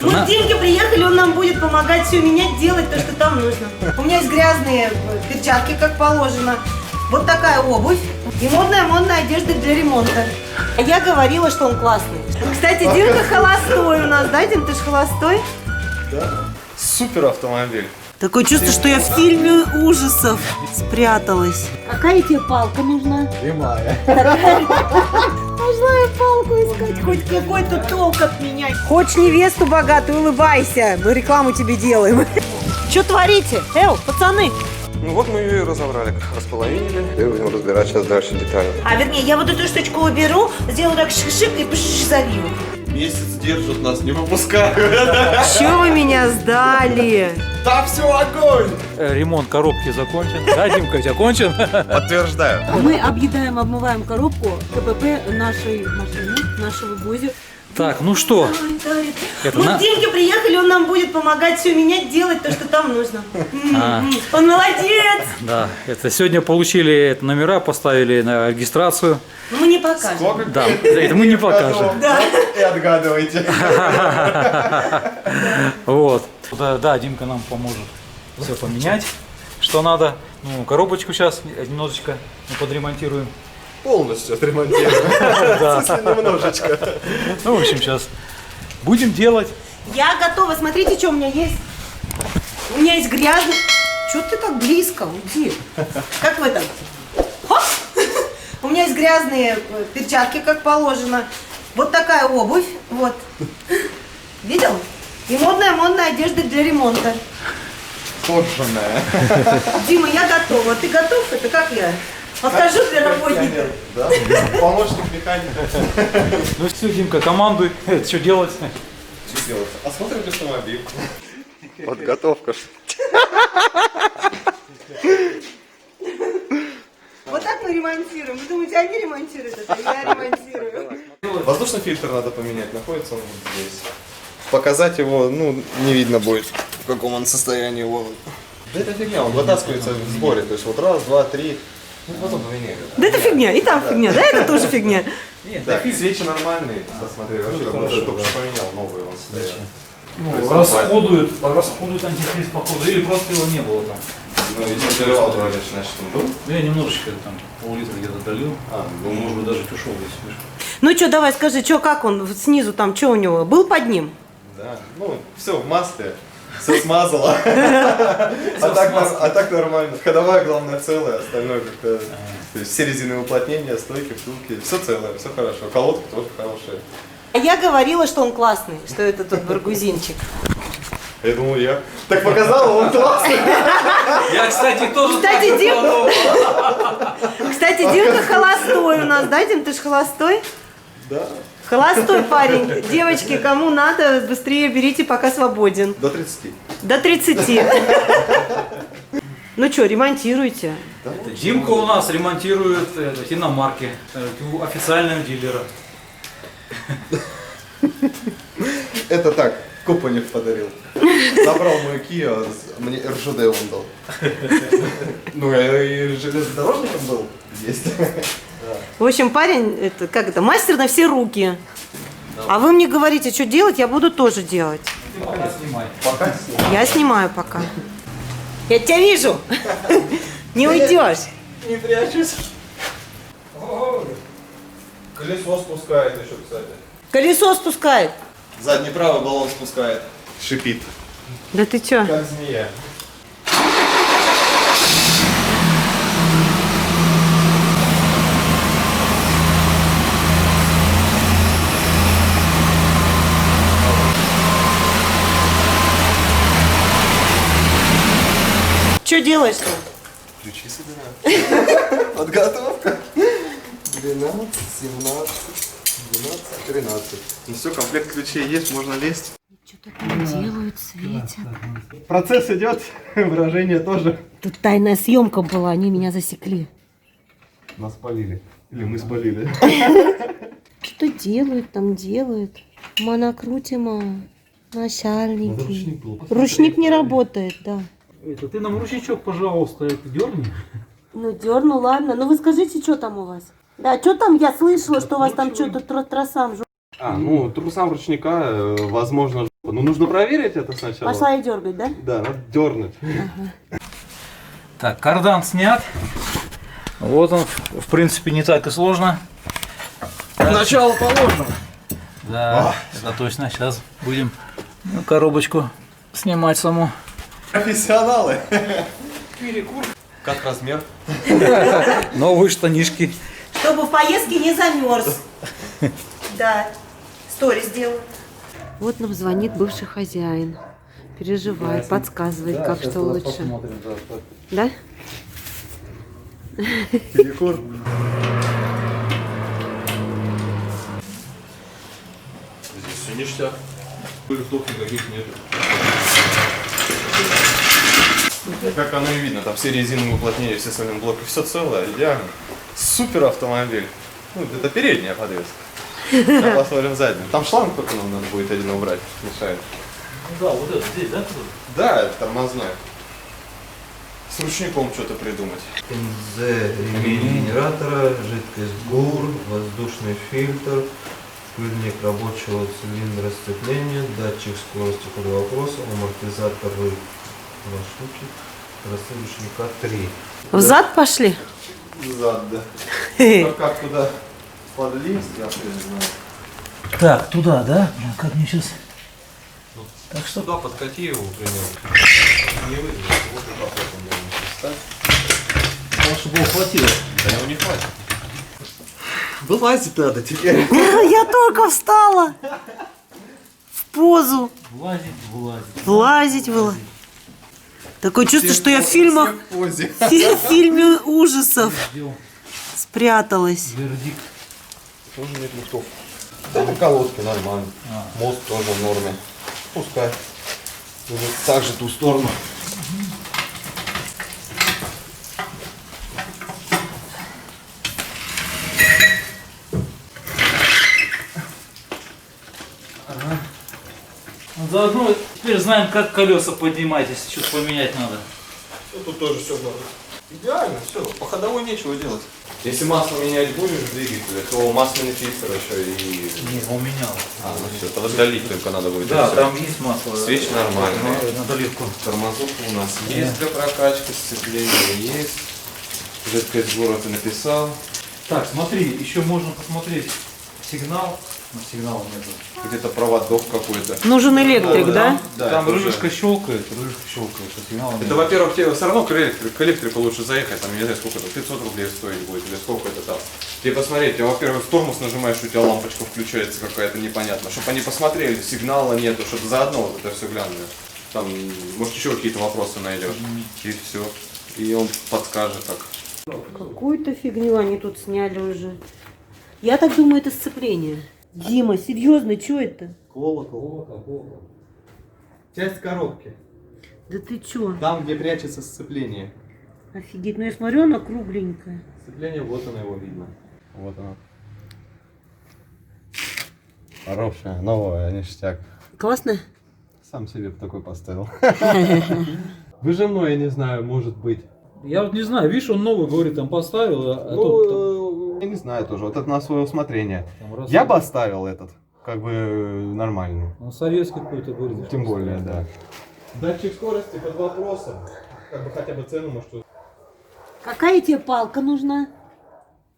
Вот деньги приехали, он нам будет помогать все менять, делать то, что там нужно. У меня есть грязные перчатки, как положено. Вот такая обувь и модная одежда для ремонта. А я говорила, что он классный. Кстати, Димка холостой у нас, да, Дим, ты же холостой? Да. Супер автомобиль. Такое чувство, что я в фильме ужасов спряталась. Какая тебе палка нужна? Прямая. Должна я палку искать, хоть какой-то толк от меня. Хочешь невесту богатую, улыбайся. Мы рекламу тебе делаем. Что творите? Пацаны. Ну вот мы ее и разобрали, располовинили. И будем разбирать сейчас дальше детали. А вернее, я вот эту штучку уберу, сделаю так шик-шик и залью. Месяц держат нас, не выпускают. Чего вы меня сдали? Да все, огонь! Ремонт коробки закончен. Да, Димка, у тебя кончен? Подтверждаю. Мы объедаем, обмываем коробку КПП нашей машины, нашего Бузи. Так, ну что? Это Вот на- деньги приехали, он нам будет помогать все менять, делать то, что там нужно. Он молодец! Да, это сегодня получили номера, поставили на регистрацию. Мы не покажем. Да, это мы не покажем. Да. И отгадывайте. Вот. Да, Димка нам поможет все поменять, что надо. Ну, коробочку сейчас немножечко подремонтируем. Полностью отремонтируем. Да. В смысле, немножечко. Ну, в общем, сейчас будем делать. Я готова. Смотрите, что у меня есть. У меня есть грязный. Чего ты так близко? Уйди. Как в этом? Хоп! У меня есть грязные перчатки, как положено. Вот такая обувь. Вот. Видел? И модная одежда для ремонта. Кожаная. Дима, я готова. Ты готов? Это как я? Подскажу для работника. Да? Помощник механика. Ну все, Димка, командуй. Что делать? Что делать? Осмотрим автомобиль. Подготовка. Вот так мы ремонтируем. Вы думаете, они ремонтируют это? Я ремонтирую. Воздушный фильтр надо поменять. Находится он вот здесь. Показать его, ну, не видно будет, в каком он состоянии. Да это фигня, он вытаскивается в сборе. То есть вот раз, два, три. Ну, потом поменяем. Да это фигня. И там фигня. Да, это тоже фигня. Так, свечи нормальные. Посмотри, вообще как будто только что поменял, новые он стоят. Ну, расходуют антифриз походу, или просто его не было там. Ну, если ты рвал, значит он был. Ну, я немножечко там пол-литра где-то долил. Ну, может быть, даже ушел весь. Ну что, давай, скажи, что, как он снизу там, что у него? Был под ним? Да, ну, все в масле. Все смазало. А так нормально. Ходовая, главное, целая, остальное как-то... То есть все резиновые уплотнения, стойки, втулки, все целое, все хорошо. Колодки тоже хорошие. А я говорила, что он классный, что это тот баргузинчик. Я думал, я так показала, он классный. Я, кстати, тоже... Кстати, Димка холостой у нас, да, Дим, ты же холостой? Да. Холостой парень. Девочки, кому надо, быстрее берите, пока свободен. До 30. До 30. Ну что, ремонтируйте. Димка у нас ремонтирует иномарки у официального дилера. Это так, Купанев подарил. Забрал мой Kia, мне РЖД он дал. Ну, я и железнодорожником был. Есть. В общем, парень, это как это, мастер на все руки. А вы мне говорите, что делать, я буду тоже делать. Ты пока снимай. Пока Я снимаю пока. Я тебя вижу. Не уйдешь. не прячусь. Колесо спускает еще, кстати. Колесо спускает. Задний правый баллон спускает. Шипит. Да ты чё? Как змея. Что делаешь-то? Ключи собираю. Подготовка. 12, 17, 12, 13. Ну все, комплект ключей есть, можно лезть. Что-то там делают, светят. Процесс идет, выражение тоже. Тут тайная съемка была, они меня засекли. Нас спалили. Или мы спалили. Что делают там, делают? Монокрутимо. Начальники. Ручник не работает, да. Это ты нам ручничок, пожалуйста, это дерни. Ну, дерну, ладно. Ну, вы скажите, что там у вас? Да, что там? Я слышала, что у вас там что-то тросам. Ну, трусам ручника, возможно, Ну нужно проверить это сначала. Пошла и дергать, да? Да, надо дернуть. Так, кардан снят. Вот он, в принципе, не так и сложно. Начало положено. Да, это точно. Сейчас будем коробочку снимать саму. Профессионалы. Перекур. Как размер? Новые штанишки. Чтобы в поездке не замерз. Да. Сторис сделаю. Вот нам звонит бывший хозяин. Переживает, подсказывает, как что лучше. Да? Перекур. Здесь все ништяк. Лифтов никаких нету. Как оно и видно, там все резиновые уплотнения, все саленблоки, все целое, идеально. Супер автомобиль. Ну, это передняя подвеска. Сейчас посмотрим заднюю. Там шланг только нам надо будет один убрать, мешает. Ну да, вот это здесь, да? Да, это тормозной. С ручником что-то придумать. НЗ ремень генератора, жидкость ГУР, воздушный фильтр, пыльник рабочего цилиндра сцепления, датчик скорости под вопросом, амортизаторы 2 штуки, трассы ручника 3. Взад пошли? Зад, да. Ну, как туда подлезть, я не знаю. Так, туда, да? Блин, как мне сейчас... Так что... Сюда подкати его, примерно. Не выйдет, вот и потом можно встать. Чтобы его хватило. Да его не хватит. Вылазить надо теперь. Я только встала. В позу. Влазить. Влазить. Такое чувство, что я в фильмах, В позе. в фильме ужасов Ждем спряталась. вердикт. Тоже нет лифтов. Там колодки нормально. Мост тоже в норме. Пускай. Уже так же ту сторону. Заодно теперь знаем, как колеса поднимать, если что-то поменять надо. Ну, тут тоже все надо. Идеально, все. По ходовой нечего делать. Если масло менять будешь в двигателе, то масляный фильтр еще и... Не, он менял. А, ну все, тогда долить только надо будет. Да, и всё. там есть масло. Свечи нормальные. На доливку. Тормозов у нас есть для прокачки, сцепление есть. Жидкость ГУР ты написал. Так, смотри, еще можно посмотреть сигнал. Но сигнала нету. Где-то проводок какой-то. Нужен электрик, да? Да, Там это уже- рыжечка щелкает, что сигнала Это, нету. во-первых, тебе все равно к электрику лучше заехать, там, я не знаю, сколько это, 500 рублей стоить будет, или сколько это там. Тебе посмотреть, тебе, во-первых, тормоз нажимаешь, у тебя лампочка включается какая-то непонятная, чтобы они посмотрели, сигнала нету, чтобы заодно вот это все глянули. Там, может, еще какие-то вопросы найдешь, и все. И он подскажет так. Какую-то фигню они тут сняли уже. Я так думаю, это сцепление. Дима, серьезно, что это? Колокол. Часть коробки. Да ты чё? Там, где прячется сцепление. Офигеть, ну я смотрю, она кругленькая. Сцепление, вот оно его видно. Вот оно. Хорошая, новая, ништяк. Классно? Сам себе такой поставил. Выжимной, я не знаю, может быть. Я вот не знаю, видишь, он новый, говорит, там поставил, а Ну, я не знаю тоже, вот это на свое усмотрение. там раз- Я бы оставил этот, как бы нормальный. Он советский какой-то, говорит. Тем более, да. Датчик скорости под вопросом. Как бы хотя бы цену, может, Какая тебе палка нужна?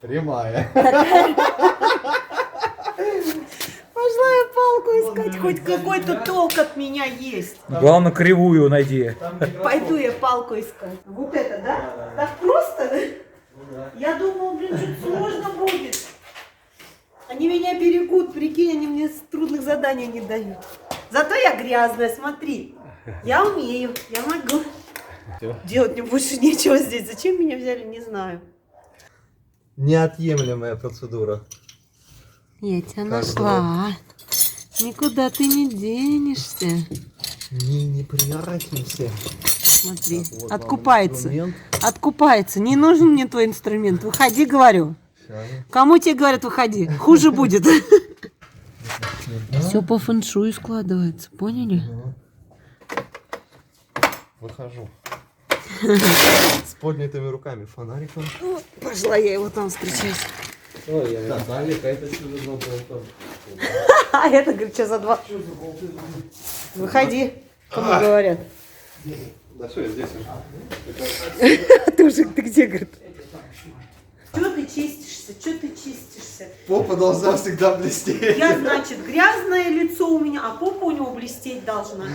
прямая. Пошла я палку искать, хоть какой-то толк от меня есть. Главное, кривую найди. Пойду я палку искать. Вот это, да? Так просто? Я думала, блин, что сложно будет. Они меня берегут, прикинь, они мне трудных заданий не дают. Зато я грязная, смотри. Я умею, я могу. Делать мне больше нечего здесь. Зачем меня взяли, не знаю. Неотъемлемая процедура. Я тебя Как нашла. Никуда ты не денешься. Не прятимся. Смотри, Так, вот вам откупается. инструмент. Откупается. Не нужен мне твой инструмент. Выходи, говорю. Сейчас. Кому тебе говорят, выходи? Хуже будет. Все по фэншую складывается, поняли? Выхожу. С поднятыми руками, фонариком. Пошла я его там встречать. Так, Олег, а это что за А это, говорит, что за 2? Выходи, кому говорят. Да что, я здесь уже. Ты где, говорит? Чё ты чистишься? Чё ты чистишься? Попа должна всегда блестеть. Я, значит, грязное лицо у меня, а попа у него блестеть должна.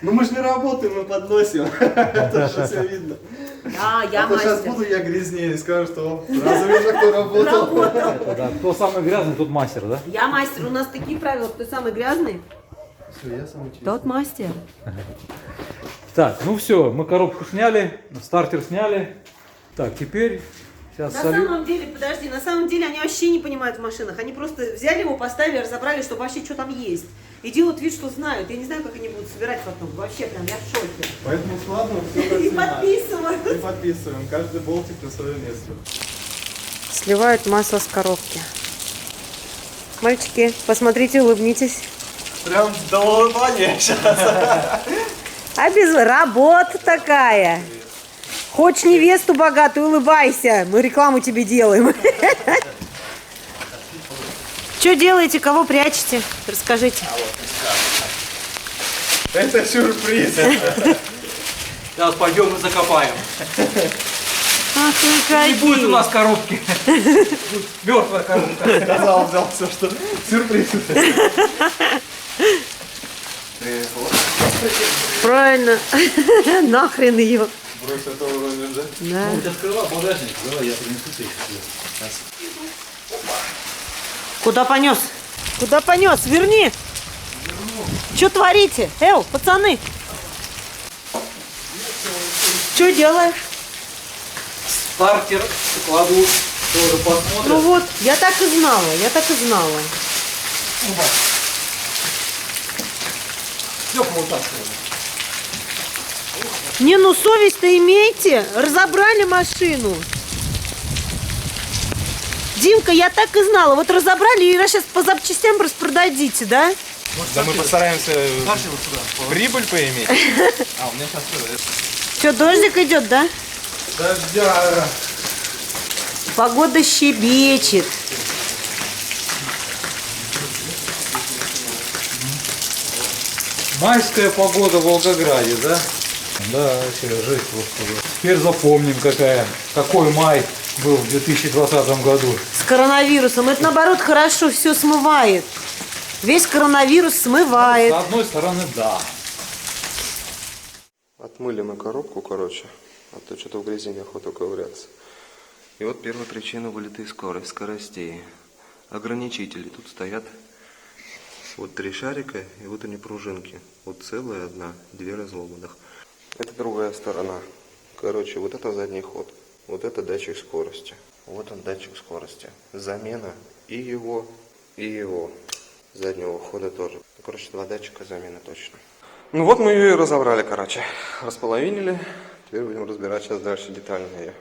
Ну мы же не работаем, мы подносим. Это же все видно. Да, я А то сейчас мастер. буду я грязнее и скажу, что разве уже кто работал. Да, кто самый грязный, тот мастер, да? Я мастер, у нас такие правила, кто самый грязный, Все, я сам учусь. тот мастер. Так, ну все, мы коробку сняли, стартер сняли. Так, теперь сейчас На солю. самом деле, подожди, на самом деле они вообще не понимают в машинах. Они просто взяли его, поставили, разобрали, что вообще что там есть. И делают вид, что знают. Я не знаю, как они будут собирать потом. Вообще прям я в шоке. Поэтому складываем все как И снимаем. подписывают. И подписываем. Каждый болтик на свое место. Сливают масло с коробки. Мальчики, посмотрите, улыбнитесь. Прям до улыбания сейчас. А без работа такая. Хочешь невесту богатую, улыбайся. Мы рекламу тебе делаем. Что делаете, кого прячете? Расскажите. Это сюрприз. Сейчас пойдем и закопаем. Ах вы Не будет у какие. нас коробки. Мертвая коробка. Сказал, взял все, что сюрприз. Правильно. Нахрен ее. Брось, это уронишь, да? Да. Ну, открывай багажник, давай я принесу тебе. Куда понес? Куда понес? Верни. Что творите? Эл, пацаны. Что делаешь? Стартер кладу, тоже посмотрим. Ну вот, я так и знала, я так и знала. Стёкла вытаскиваем. Не, ну совесть-то имейте. Разобрали машину. Димка, я так и знала. Вот разобрали и сейчас по запчастям распродадите, да? Да мы постараемся Дальше вот сюда. прибыль поиметь. А, у меня сейчас Что, дождик идет, да? Дождя. Погода щебечет. майская погода в Волгограде, да? Да, вообще жесть просто. Теперь запомним, какой май был в 2020 году. С коронавирусом. Это наоборот хорошо, все смывает. Весь коронавирус смывает. С одной стороны, да. Отмыли мы коробку, короче, а то что-то в грязи неохота ковыряться. И вот первая причина вылеты скоростей. Ограничители. Тут стоят вот 3 шарика и вот они пружинки. Вот целая одна, 2 разломанных. Это другая сторона. Короче, вот это задний ход. Вот это датчик скорости. Вот он датчик скорости. Замена и его, и его. Заднего хода тоже. Короче, 2 датчика замены точно. Ну вот мы ее и разобрали, короче. Располовинили. Теперь будем разбирать сейчас дальше детально ее.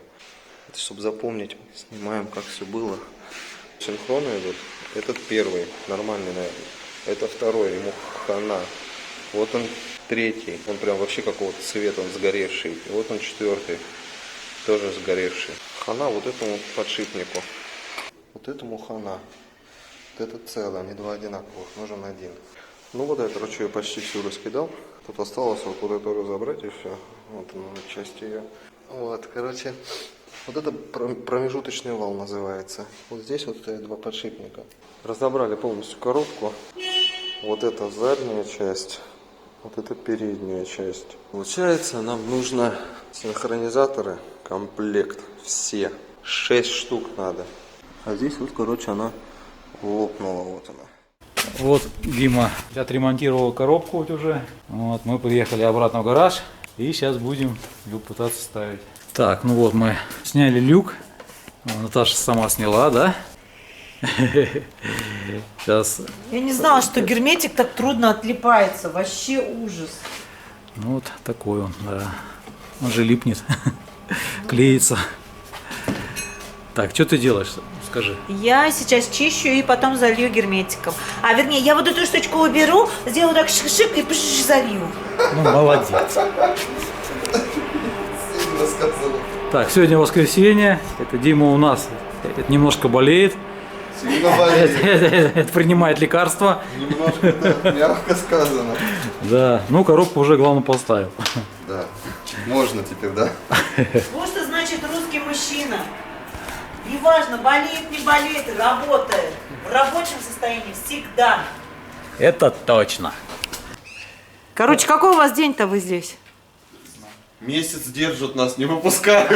Это чтобы запомнить, снимаем, как все было. Синхроны идут. Этот первый, нормальный, наверное. Это второй, ему хана. Вот он третий, он прям вообще какого-то цвета, он сгоревший. И вот он четвертый, тоже сгоревший. Хана вот этому подшипнику. Вот этому хана. Вот это целое, они 2 одинаковых, нужен один. Ну вот я, короче, ее почти всю раскидал. Тут осталось вот эту разобрать и все. Вот она, часть ее. Вот, короче, вот это промежуточный вал называется. Вот здесь вот стоят 2 подшипника. Разобрали полностью коробку. Вот это задняя часть, вот это передняя часть. Получается, нам нужно синхронизаторы, комплект, все. 6 штук надо. А здесь вот, короче, она лопнула, вот она. Вот Дима отремонтировал коробку вот уже. Вот, мы приехали обратно в гараж и сейчас будем люк пытаться ставить. Так, ну вот мы сняли люк. Наташа сама сняла, да? Сейчас. Я не знала, что герметик так трудно отлипается. Вообще ужас. Ну вот такой он, да. Он же липнет, клеится. Так, что ты делаешь? Скажи. Я сейчас чищу и потом залью герметиком. А вернее, я вот эту штучку уберу, сделаю так шик-шик и пш залью. Ну, молодец. Так, сегодня воскресенье. Это Дима у нас немножко болеет. Сильно болеет. Это принимает лекарства. Немножко, да, мягко сказано. Да, ну коробку уже главное поставил. Да, можно теперь, да? Вот что значит русский мужчина. Неважно, болеет, не болеет, работает. В рабочем состоянии всегда. Это точно. Короче, какой у вас день-то вы здесь? Месяц держат нас, не выпускают.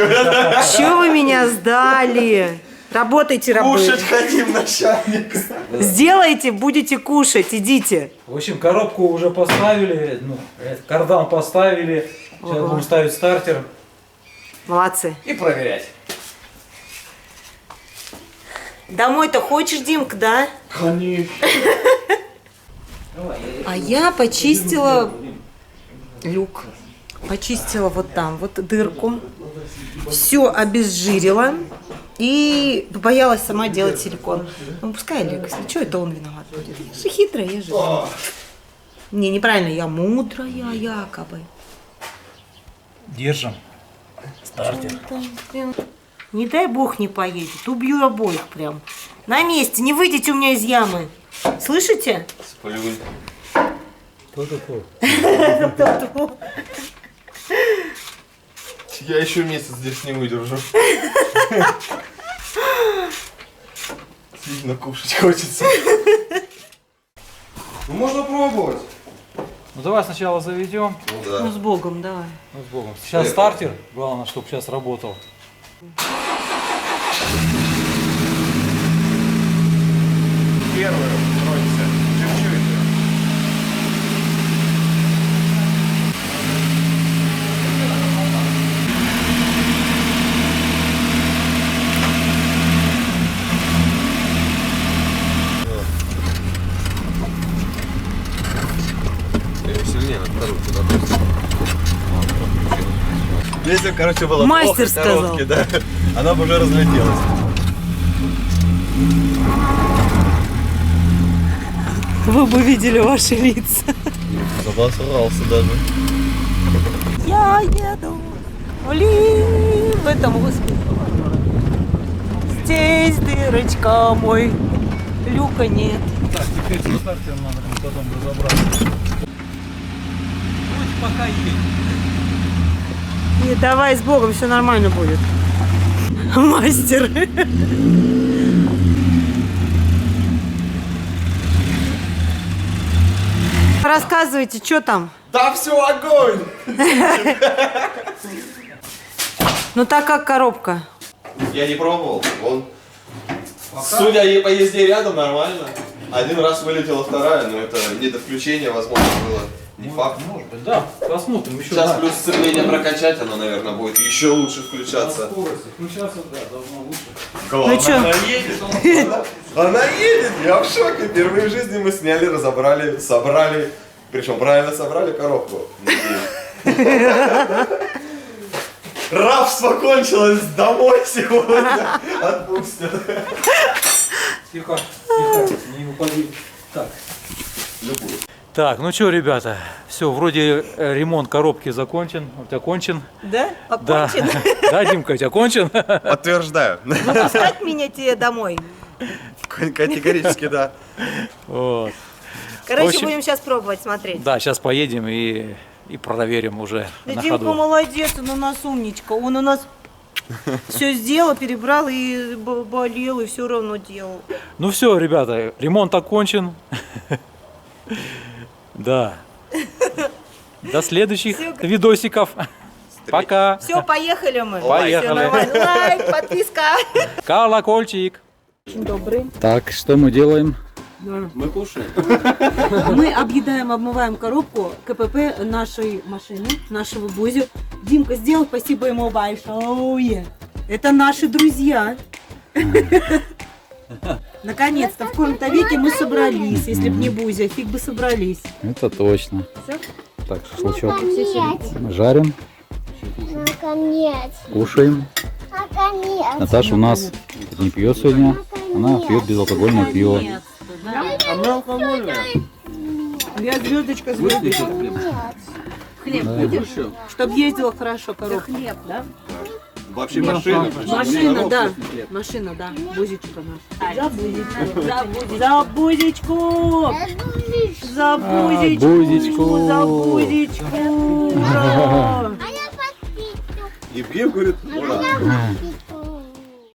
Чего вы меня сдали? Работайте, работайте. Кушать хотим, начальник. Сделайте, будете кушать, идите. В общем, коробку уже поставили, ну, кардан поставили. Сейчас Ого. будем ставить стартер Молодцы. и проверять. Домой-то хочешь, Димка, да? Конечно. А я почистила люк. Почистила вот там, вот дырку. Все обезжирила. И боялась сама делать силикон. Ну, пускай Олег, если что, это он виноват будет. Я же хитрая, я же. Не, неправильно, я мудрая якобы. Держим. Стартер. Не дай бог не поедет, убью обоих прям. На месте, не выйдите у меня из ямы. Слышите? Сплюнь. Кто такой? Я еще месяц здесь не выдержу. Сильно кушать хочется. Ну можно пробовать. Ну давай сначала заведем. Ну Ну, да. с Богом, давай. Ну, с Богом. Сейчас стартер, главное, чтобы сейчас работал. Первый строится. Чуть-чуть. Сильнее на вторую туда. Если, короче, было Мастер плохо, сказал. коробки, да, она бы уже разлетелась. Вы бы видели ваши лица. Обосрался даже. Я еду в этом господи. Здесь дырочка мой, люка нет. Так, теперь со стартером надо потом разобраться. Будь пока едет. Не, давай с Богом, все нормально будет. Мастер. Рассказывайте, что там? Да все, огонь! Ну так как коробка? Я не пробовал, он, судя по езде рядом, нормально. Один раз вылетела вторая, но это не до включения, возможно, было. Не факт. Может быть, да. Посмотрим еще. Сейчас да. плюс сцепление прокачать, оно, наверное, будет еще лучше включаться. Скорость включаться, да, должно лучше. Главное, Ну чё? она едет. Она едет, я в шоке. Впервые в жизни мы сняли, разобрали, собрали. Причем правильно собрали коробку. Рабство кончилось, домой сегодня отпустят. Тихо, тихо, не упади. Так. Так, ну что, ребята, все, вроде ремонт коробки закончен. У тебя кончен? Да? Да. Окончен? Да, Димка, у тебя кончен? Подтверждаю. Пускать меня тебе домой. Категорически да. Вот. Короче, В общем, будем сейчас пробовать смотреть. Да, сейчас поедем и проверим уже Да на Димка ходу. молодец, он у нас умничка. Он у нас все сделал, перебрал и болел, и все равно делал. Ну все, ребята, ремонт окончен. Да. До следующих Всё. видосиков. Пока. Все, поехали мы. Поехали. Всё нормально. Лайк, подписка. Колокольчик. Очень добрый. Так, что мы делаем? Мы объедаем, обмываем коробку КПП нашей машины, нашего Бузю. Димка сделал, спасибо ему большое. Это наши друзья. Наконец-то, в коем-то веке мы собрались. Если бы не Бузя, фиг бы собрались. Это точно. Всё? Так, шашлычок жарим, Наконец. кушаем. Наконец. Наташа у нас не пьет сегодня, она пьет безалкогольное пиво. Я звездочка, звездочка. Хлеб будешь? Чтоб ездила хорошо коробка. Хлеб, да? Вообще машина. Машина, да. Машина, да. Бузечка наша. За бузечку. За бузечку. За бузечку. Бузечку. За бузечку. Ура! А я подпитываю. Евгений говорит, ура.